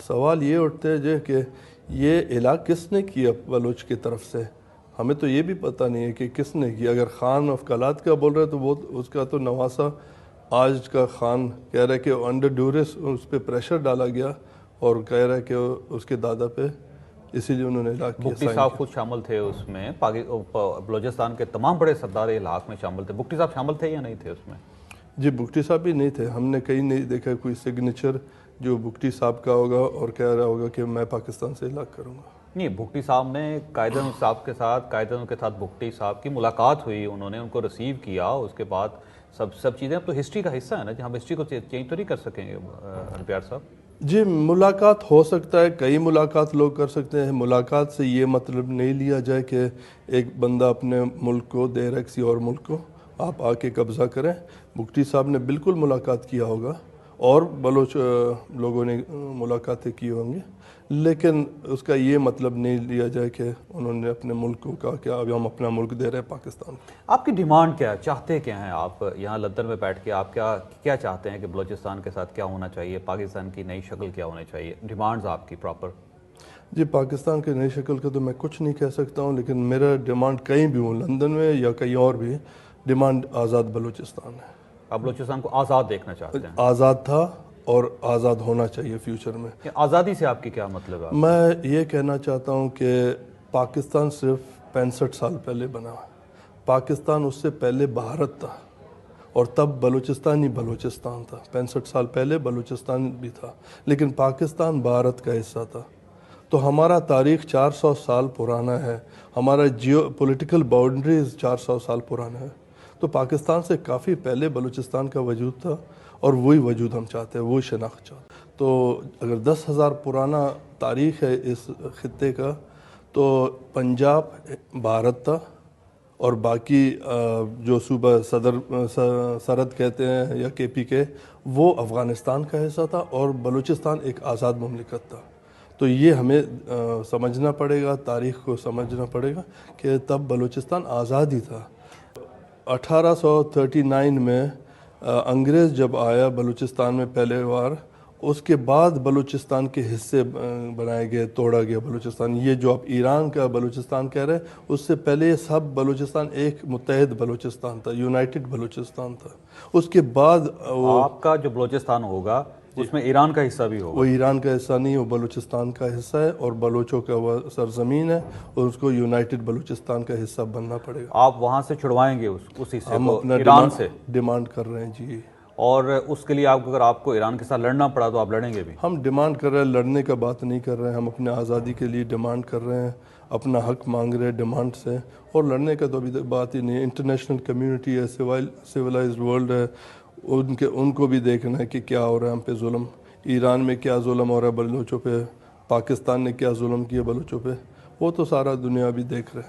سوال یہ اٹھتے ہیں جو کہ یہ علاج کس نے کیا بلوچ کی طرف سے؟ ہمیں تو یہ بھی پتہ نہیں ہے کہ کس نے کیا. اگر خان افکالات کا بول رہے تو وہ اس کا تو نواسہ آج کا خان کہہ رہا ہے کہ انڈر ڈیورس اس پہ پریشر ڈالا گیا اور کہہ رہا ہے کہ اس کے دادا پہ اسی لیے انہوں نے علاج کیا. بگٹی صاحب خود شامل تھے اس میں، بلوچستان کے تمام بڑے سردار علاق میں شامل تھے. بگٹی صاحب شامل تھے یا نہیں تھے اس میں؟ جی بگٹی صاحب بھی نہیں تھے. ہم نے کہیں نہیں دیکھا کوئی سگنیچر جو بگٹی صاحب کا ہوگا اور کہہ رہا ہوگا کہ میں پاکستان سے علاج کروں گا. نہیں، بگٹی صاحب نے قائداعظم صاحب کے ساتھ، قائداعظم کے ساتھ بگٹی صاحب کی ملاقات ہوئی، انہوں نے ان کو ریسیو کیا. اس کے بعد سب چیزیں اب تو ہسٹری کا حصہ ہے نا، ہم ہسٹری کو چینج تو نہیں کر سکیں گے ہرپیار صاحب. جی ملاقات ہو سکتا ہے، کئی ملاقات لوگ کر سکتے ہیں. ملاقات سے یہ مطلب نہیں لیا جائے کہ ایک بندہ اپنے ملک کو دے رہا ہے کسی اور ملک کو، آپ آ کے قبضہ کریں. بگٹی صاحب نے بالکل ملاقات کیا ہوگا اور بلوچ لوگوں نے ملاقاتیں کی ہوں گی، لیکن اس کا یہ مطلب نہیں لیا جائے کہ انہوں نے اپنے ملک کو کہا کہ اب ہم اپنا ملک دے رہے ہیں پاکستان کو. آپ کی ڈیمانڈ کیا ہے؟ چاہتے کیا ہیں آپ یہاں لندن میں بیٹھ کے؟ آپ کیا چاہتے ہیں کہ بلوچستان کے ساتھ کیا ہونا چاہیے؟ پاکستان کی نئی شکل کیا ہونی چاہیے؟ ڈیمانڈز آپ کی پراپر. جی پاکستان کی نئی شکل کا تو میں کچھ نہیں کہہ سکتا ہوں، لیکن میرا ڈیمانڈ کہیں بھی ہوں، لندن میں یا کہیں اور بھی، ڈیمانڈ آزاد بلوچستان ہے. آپ بلوچستان کو آزاد دیکھنا چاہتے ہیں؟ آزاد تھا اور آزاد ہونا چاہیے فیوچر میں. آزادی سے آپ کی کیا مطلب ہے؟ میں یہ کہنا چاہتا ہوں کہ پاکستان صرف 65 سال پہلے بنا. پاکستان اس سے پہلے بھارت تھا اور تب بلوچستان ہی بلوچستان تھا. 65 سال پہلے بلوچستان بھی تھا، لیکن پاکستان بھارت کا حصہ تھا. تو ہمارا تاریخ 400 سال پرانا ہے، ہمارا جیو پولیٹیکل باؤنڈریز 400 سال پرانا ہے. تو پاکستان سے کافی پہلے بلوچستان کا وجود تھا اور وہی وجود ہم چاہتے ہیں، وہی شناخت چاہتے ہیں. تو اگر 10,000 پرانا تاریخ ہے اس خطے کا، تو پنجاب بھارت تھا اور باقی جو صوبہ سرحد کہتے ہیں یا KPK وہ افغانستان کا حصہ تھا اور بلوچستان ایک آزاد مملکت تھا. تو یہ ہمیں سمجھنا پڑے گا، تاریخ کو سمجھنا پڑے گا کہ تب بلوچستان آزاد ہی تھا. 1839 میں انگریز جب آیا بلوچستان میں پہلے بار، اس کے بعد بلوچستان کے حصے بنائے گئے، توڑا گیا بلوچستان. یہ جو آپ ایران کا بلوچستان کہہ رہے ہیں، اس سے پہلے یہ سب بلوچستان ایک متحد بلوچستان تھا، یونائٹڈ بلوچستان تھا. اس کے بعد آپ کا جو بلوچستان ہوگا اس میں ایران کا حصہ بھی ہوگا؟ وہ ایران کا حصہ نہیں، وہ بلوچستان کا حصہ ہے اور بلوچوں کا وہ سرزمین ہے اور اس کو یونائٹڈ بلوچستان کا حصہ بننا پڑے گا. آپ وہاں سے چھڑوائیں گے اس حصے ہم کو اپنا ایران سے؟ ڈیمانڈ کر رہے ہیں جی. اور اس کے لیے اگر آپ کو ایران کے ساتھ لڑنا پڑا تو آپ لڑیں گے بھی؟ ہم ڈیمانڈ کر رہے ہیں، لڑنے کا بات نہیں کر رہے ہیں. ہم اپنے آزادی کے لیے ڈیمانڈ کر رہے ہیں، اپنا حق مانگ رہے ہیں ڈیمانڈ سے، اور لڑنے کا تو ابھی تک بات ہی نہیں ہے. انٹرنیشنل کمیونٹی ہے، سویلائزڈ ورلڈ ہے، ان کو بھی دیکھنا ہے کہ کیا ہو رہا ہے ہم پہ ظلم. ایران میں کیا ظلم ہو رہا ہے بلوچوں پہ، پاکستان نے کیا ظلم کیا بلوچوں پہ، وہ تو سارا دنیا بھی دیکھ رہے ہیں.